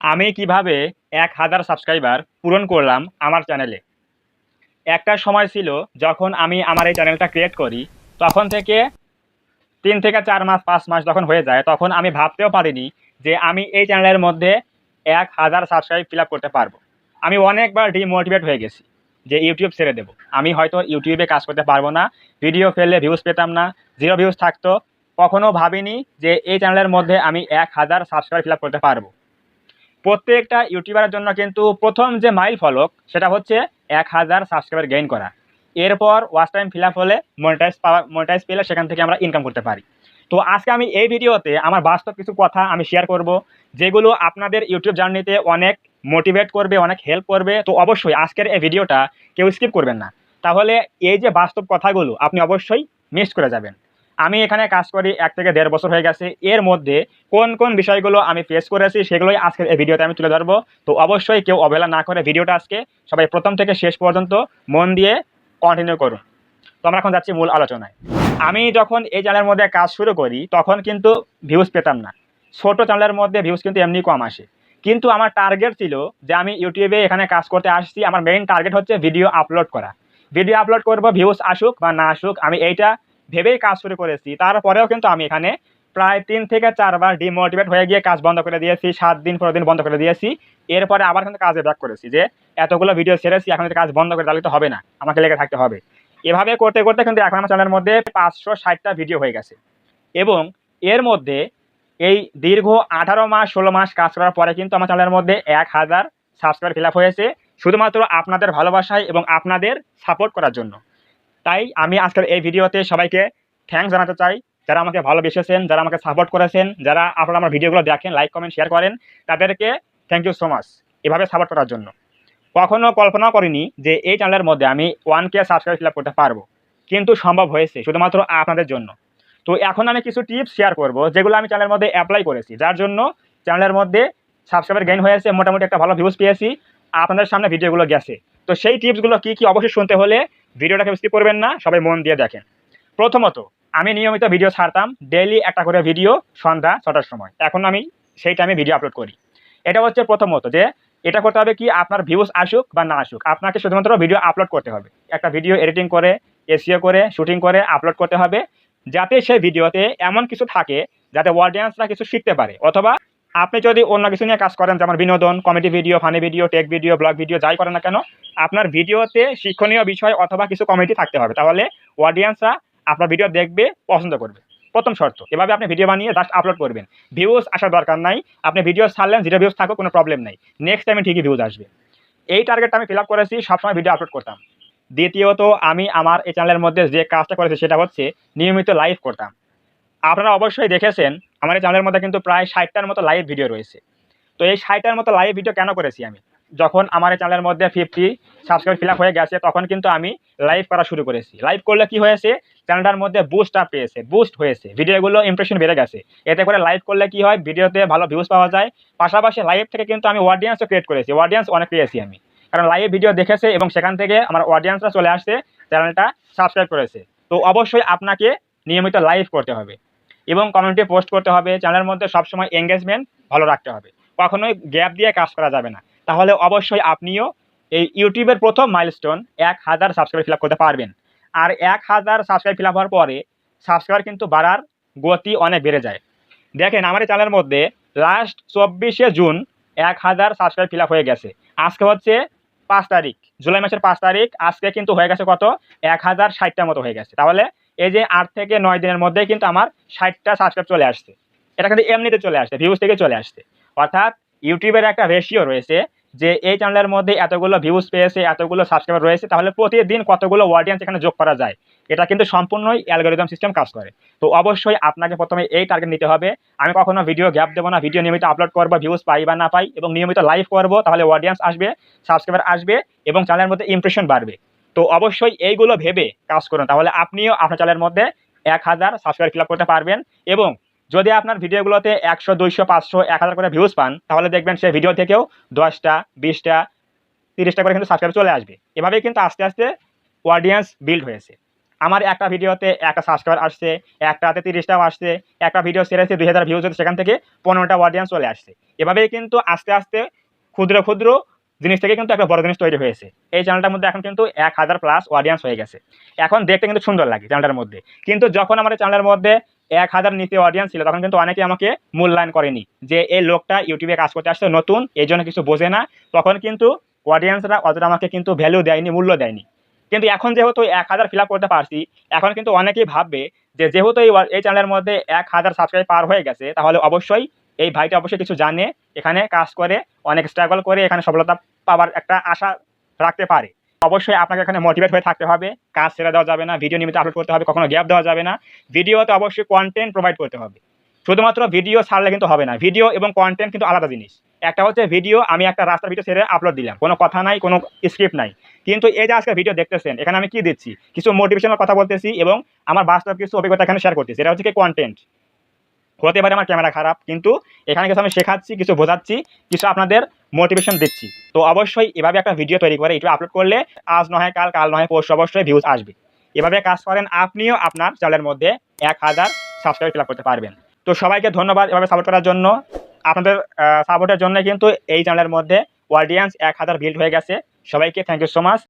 আমি কিভাবে ১,০০০ সাবস্ক্রাইবার পূরণ করলাম আমার চ্যানেলে। একটা সময় ছিল যখন আমি আমার এই চ্যানেলটা ক্রিয়েট করি, তখন থেকে ৩ থেকে ৪ মাস ৫ মাস যখন হয়ে যায়, তখন আমি ভাবতেও পারিনি যে আমি এই চ্যানেলের মধ্যে ১,০০০ সাবস্ক্রাইব ফিল আপ করতে পারবো। আমি অনেকবার ডিমোটিভেট হয়ে গেছি যে ইউটিউব ছেড়ে দেবো। আমি হয়তো ইউটিউবে কাজ করতে পারবো না, ভিডিও ফেললে ভিউজ পেতাম না, 0 ভিউজ থাকতো। কখনো ভাবিনি যে এই চ্যানেলের মধ্যে আমি ১,০০০ সাবস্ক্রাইব ফিল আপ করতে পারবো। প্রত্যেকটা ইউটিউবারের জন্য কিন্তু প্রথম যে মাইল ফলক সেটা হচ্ছে ১,০০০ সাবস্ক্রাইবার গেইন করা। এরপর ওয়াচ টাইম ফিল আপ হলে মনিটাইজ পেলে সেখান থেকে আমরা ইনকাম করতে পারি। তো আজকে আমি এই ভিডিওতে আমার বাস্তব কিছু কথা আমি শেয়ার করব, যেগুলো আপনাদের ইউটিউব জার্নিতে অনেক মোটিভেট করবে, অনেক হেল্প করবে। তো অবশ্যই আজকের এই ভিডিওটা কেউ স্কিপ করবেন না, তাহলে এই যে বাস্তব কথাগুলো আপনি অবশ্যই মিস করে যাবেন। আমি এখানে কাজ করি ১ থেকে ১.৫ বছর হয়ে গেছে। এর মধ্যে কোন কোন বিষয়গুলো আমি ফেস করেছি সেগুলোই আজকের এই ভিডিওতে আমি তুলে ধরবো। তো অবশ্যই কেউ অবহেলা না করে ভিডিওটা আজকে সবাই প্রথম থেকে শেষ পর্যন্ত মন দিয়ে কন্টিনিউ করুন। তো আমরা এখন যাচ্ছি মূল আলোচনায়। আমি যখন এই চ্যানেলের মধ্যে কাজ শুরু করি তখন কিন্তু ভিউজ পেতাম না। ছোট চ্যানেলের মধ্যে ভিউজ কিন্তু এমনি কম আসে। কিন্তু আমার টার্গেট ছিল যে আমি ইউটিউবে এখানে কাজ করতে আসছি, আমার মেইন টার্গেট হচ্ছে ভিডিও আপলোড করা। ভিডিও আপলোড করব, ভিউজ আসুক বা না আসুক, আমি এইটা ভেবেই কাজ শুরু করেছি। তারপরেও কিন্তু আমি এখানে প্রায় ৩ থেকে ৪ বার ডিমোটিভেট হয়ে গিয়ে কাজ বন্ধ করে দিয়েছি। ৭ দিন ১৫ দিন বন্ধ করে দিয়েছি। এরপরে আবার কিন্তু কাজে ব্যাক করেছি যে এতগুলো ভিডিও ছেড়েছি, এখন যদি কাজ বন্ধ করে তাহলে তো হবে না, আমাকে লেগে থাকতে হবে। এভাবে করতে করতে কিন্তু এখন আমার চ্যানেলের মধ্যে ৫৬০টা ভিডিও হয়ে গেছে। এবং এর মধ্যে এই দীর্ঘ ১৮ মাস ১৬ মাস কাজ করার পরে কিন্তু আমার চ্যানেলের মধ্যে ১,০০০ সাবস্ক্রাইবার ফিল আপ হয়েছে, শুধুমাত্র আপনাদের ভালোবাসায় এবং আপনাদের সাপোর্ট করার জন্য। তাই আমি আজকের এই ভিডিওতে সবাইকে থ্যাঙ্কস জানাতে চাই, যারা আমাকে ভালোবেসেছেন, যারা আমাকে সাপোর্ট করেছেন, যারা আপনারা আমার ভিডিওগুলো দেখেন, লাইক কমেন্ট শেয়ার করেন, তাদেরকে থ্যাংক ইউ সো মাচ এভাবে সাপোর্ট করার জন্য। কখনো কল্পনাও করিনি যে এই চ্যানেলের মধ্যে আমি 1K সাবস্ক্রাইব ফিল আপ করতে পারবো, কিন্তু সম্ভব হয়েছে শুধুমাত্র আপনাদের জন্য। তো এখন আমি কিছু টিপস শেয়ার করব যেগুলো আমি চ্যানেলের মধ্যে অ্যাপ্লাই করেছি, যার জন্য চ্যানেলের মধ্যে সাবস্ক্রাইবার গেইন হয়েছে, মোটামুটি একটা ভালো ভিউজ পেয়েছি, আপনাদের সামনে ভিডিওগুলো গেছে। তো সেই টিপসগুলো কী কী অবশ্যই শুনতে হলে ভিডিওটাকে স্কিপ করবেন না, সবাই মন দিয়ে দেখেন। প্রথমত, আমি নিয়মিত ভিডিও ছাড়তাম, ডেইলি একটা করে ভিডিও সন্ধ্যা ৬টার সময়। এখন আমি সেই টাইমে ভিডিও আপলোড করি। এটা হচ্ছে প্রথমত, যে এটা করতে হবে কি, আপনার ভিউজ আসুক বা না আসুক, আপনাকে শুধুমাত্র ভিডিও আপলোড করতে হবে। একটা ভিডিও এডিটিং করে, এসইও করে, শুটিং করে আপলোড করতে হবে, যাতে সেই ভিডিওতে এমন কিছু থাকে যাতে অডিয়েন্সরা কিছু শিখতে পারে। অথবা আপনি যদি অন্য কিছু নিয়ে কাজ করেন, যেমন বিনোদন, comedy video, funny video, take video, blog video, যাই করেন না কেন, আপনার ভিডিওতে শিক্ষণীয় বিষয় অথবা কিছু কমেডি থাকতে হবে, তাহলে অডিয়েন্সরা আপনার ভিডিও দেখবে, পছন্দ করবে। প্রথম শর্ত, এভাবে আপনি ভিডিও বানিয়ে জাস্ট আপলোড করবেন। ভিউজ আসার দরকার নাই, আপনি ভিডিও ছাড়লেন, 0 ভিউজ থাকুক, কোনো প্রবলেম নাই, নেক্সট টাইমে ঠিকই ভিউজ আসবে। এই টার্গেটটা আমি ফিল আপ করেছি, সবসময় ভিডিও আপলোড করতাম। দ্বিতীয়ত, আমি আমার এই চ্যানেলের মধ্যে যে কাজটা করেছি সেটা হচ্ছে নিয়মিত লাইভ করতাম। আপনারা অবশ্যই দেখেছেন আমার এই চ্যানেলের মধ্যে কিন্তু প্রায় ৬০টার মতো লাইভ ভিডিও রয়েছে। তো এই ৬০টার মতো লাইভ ভিডিও কেন করেছি আমি? যখন আমার এই চ্যানেলের মধ্যে 50 সাবস্ক্রাইব ফিল আপ হয়ে গেছে, তখন কিন্তু আমি লাইভ করা শুরু করেছি। লাইভ করলে কি হয়েছে, চ্যানেলটার মধ্যে বুস্ট আপ পেয়েছে, বুস্ট হয়েছে, ভিডিওগুলো ইমপ্রেশন বেড়ে গেছে। এতে করে লাইভ করলে কি হয়, ভিডিওতে ভালো ভিউজ পাওয়া যায়। পাশাপাশি লাইভ থেকে কিন্তু আমি অডিয়েন্সও ক্রিয়েট করেছি, অডিয়েন্স অনেক পেয়েছি আমি, কারণ লাইভ ভিডিও দেখেছে এবং সেখান থেকে আমার অডিয়েন্সরা চলে আসছে, চ্যানেলটা সাবস্ক্রাইব করেছে। তো অবশ্যই আপনাকে নিয়মিত লাইভ করতে হবে এবং কমিউনিটি পোস্ট করতে হবে। চ্যানেলের মধ্যে সবসময় এঙ্গেজমেন্ট ভালো রাখতে হবে, কখনোই গ্যাপ দিয়ে কাজ করা যাবে না। তাহলে অবশ্যই আপনিও এই ইউটিউবের প্রথম মাইলস্টোন ১,০০০ সাবস্ক্রাইব ফিল আপ করতে পারবেন। আর ১,০০০ সাবস্ক্রাইব ফিল আপ হওয়ার পরে সাবস্ক্রাইবার কিন্তু বাড়ার গতি অনেক বেড়ে যায়। দেখেন আমার এই চ্যানেলের মধ্যে লাস্ট ২৪শে জুন ১,০০০ সাবস্ক্রাইব ফিল আপ হয়ে গেছে। আজকে হচ্ছে ৫ তারিখ, জুলাই মাসের ৫ তারিখ। আজকে কিন্তু হয়ে গেছে কত, ১,০৬০টার মতো হয়ে গেছে। তাহলে এই যে ৮ থেকে ৯ দিনের মধ্যেই কিন্তু আমার ৬০টা সাবস্ক্রাইব চলে আসছে। এটা কিন্তু এমনিতে চলে আসছে, ভিউজ থেকে চলে আসছে। অর্থাৎ ইউটিউবের একটা রেশিও রয়েছে যে এই চ্যানেলের মধ্যে এতগুলো ভিউজ পেয়েছে, এতগুলো সাবস্ক্রাইবার রয়েছে, তাহলে প্রতিদিন কতগুলো অডিয়েন্স এখানে যোগ করা যায়। এটা কিন্তু সম্পূর্ণই অ্যালগরিদম সিস্টেম কাজ করে। তো অবশ্যই আপনাকে প্রথমে এই টার্গেট নিতে হবে। আমি কখনো ভিডিও গ্যাপ দেবো না, ভিডিও নিয়মিত আপলোড করবো, ভিউজ পাই বা না পাই, এবং নিয়মিত লাইভ করবো, তাহলে অডিয়েন্স আসবে, সাবস্ক্রাইবার আসবে এবং চ্যানেলের মধ্যে ইমপ্রেশন বাড়বে। তো অবশ্যই এইগুলো ভেবে কাজ করুন, তাহলে আপনিও আপনার চ্যানেলের মধ্যে ১,০০০ সাবস্ক্রাইব ফিল আপ করতে পারবেন। এবং যদি আপনার ভিডিওগুলোতে ১০০, ২০০, ৫০০, ১,০০০ করে ভিউজ পান, তাহলে দেখবেন সেই ভিডিও থেকেও ১০টা, 20টা, 30টা করে কিন্তু সাবস্ক্রাইব চলে আসবে। এভাবেই কিন্তু আস্তে আস্তে অডিয়েন্স বিল্ড হয়েছে। আমার একটা ভিডিওতে একটা সাবস্ক্রাইবার আসছে, একটাতে 30টাও আসছে, একটা ভিডিও ছেড়েছে 2000 ভিউজ হচ্ছে, সেখান থেকে 15টা অডিয়েন্স চলে আসছে। এভাবেই কিন্তু আস্তে আস্তে ক্ষুদ্র ক্ষুদ্র জিনিস থেকে কিন্তু একটা বড় জিনিস তৈরি হয়েছে। এই চ্যানেলটার মধ্যে এখন কিন্তু 1000+ অডিয়েন্স হয়ে গেছে। এখন দেখতে কিন্তু সুন্দর লাগে চ্যানেলটার মধ্যে। কিন্তু যখন আমার চ্যানেলের মধ্যে 1000 নিচে অডিয়েন্স ছিল, তখন কিন্তু অনেকেই আমাকে মূল্যায়ন করেনি, যে এই লোকটা ইউটিউবে কাজ করতে আসছে নতুন, এই জন্য কিছু বোঝে না। তখন কিন্তু অডিয়েন্সরা অতটা আমাকে কিন্তু ভ্যালু দেয়নি, মূল্য দেয়নি। কিন্তু এখন যেহেতু 1000 ফিল আপ করতে পারছি, এখন কিন্তু অনেকেই ভাববে যে যেহেতু এই চ্যানেলের মধ্যে 1000 সাবস্ক্রাইব পার হয়ে গেছে, তাহলে অবশ্যই এই ভাইটা অবশ্যই কিছু জানে, এখানে কাজ করে, অনেক স্ট্রাগল করে এখানে সফলতা পাওয়ার একটা আশা রাখতে পারে। অবশ্যই আপনাকে এখানে মোটিভেট হয়ে থাকতে হবে, কাজ ছেড়ে দেওয়া যাবে না, ভিডিও নিয়মিত আপলোড করতে হবে, কখনো গ্যাপ দেওয়া যাবে না। ভিডিওতে অবশ্যই কন্টেন্ট প্রোভাইড করতে হবে। শুধুমাত্র ভিডিও ছাড়লে কিন্তু হবে না, ভিডিও এবং কন্টেন্ট কিন্তু আলাদা জিনিস। একটা হচ্ছে ভিডিও, আমি একটা রাস্তার ভিডিও ছেড়ে আপলোড দিলাম, কোনো কথা নাই, কোনো স্ক্রিপ্ট নাই। কিন্তু এই যে আজকে ভিডিও দেখতেছেন, এখানে আমি কি দিচ্ছি, কিছু মোটিভেশনাল কথা বলতেছি এবং আমার বাস্তব কিছু অভিজ্ঞতা এখানে শেয়ার করতেছি। এটা হচ্ছে কি কন্টেন্ট। হতে পারে আমার ক্যামেরা খারাপ, কিন্তু এখানে কিছু আমি শেখাচ্ছি, কিছু বোঝাচ্ছি, কিছু আপনাদের মোটিভেশন দিচ্ছি। তো অবশ্যই এভাবে একটা ভিডিও তৈরি করে ইউটিউবে আপলোড করলে আজ নয় কাল, কাল নয় পরশু অবশ্যই ভিউজ আসবে। এভাবে কাজ করেন, আপনিও আপনার চ্যানেলের মধ্যে 1000 সাবস্ক্রাইব ফিল আপ করতে পারবেন। তো সবাইকে ধন্যবাদ এভাবে সাপোর্ট করার জন্য। আপনাদের সাপোর্টের জন্য কিন্তু এই চ্যানেলের মধ্যে অডিয়েন্স 1000 বিল্ড হয়ে গেছে। সবাইকে থ্যাংক ইউ সো মাচ।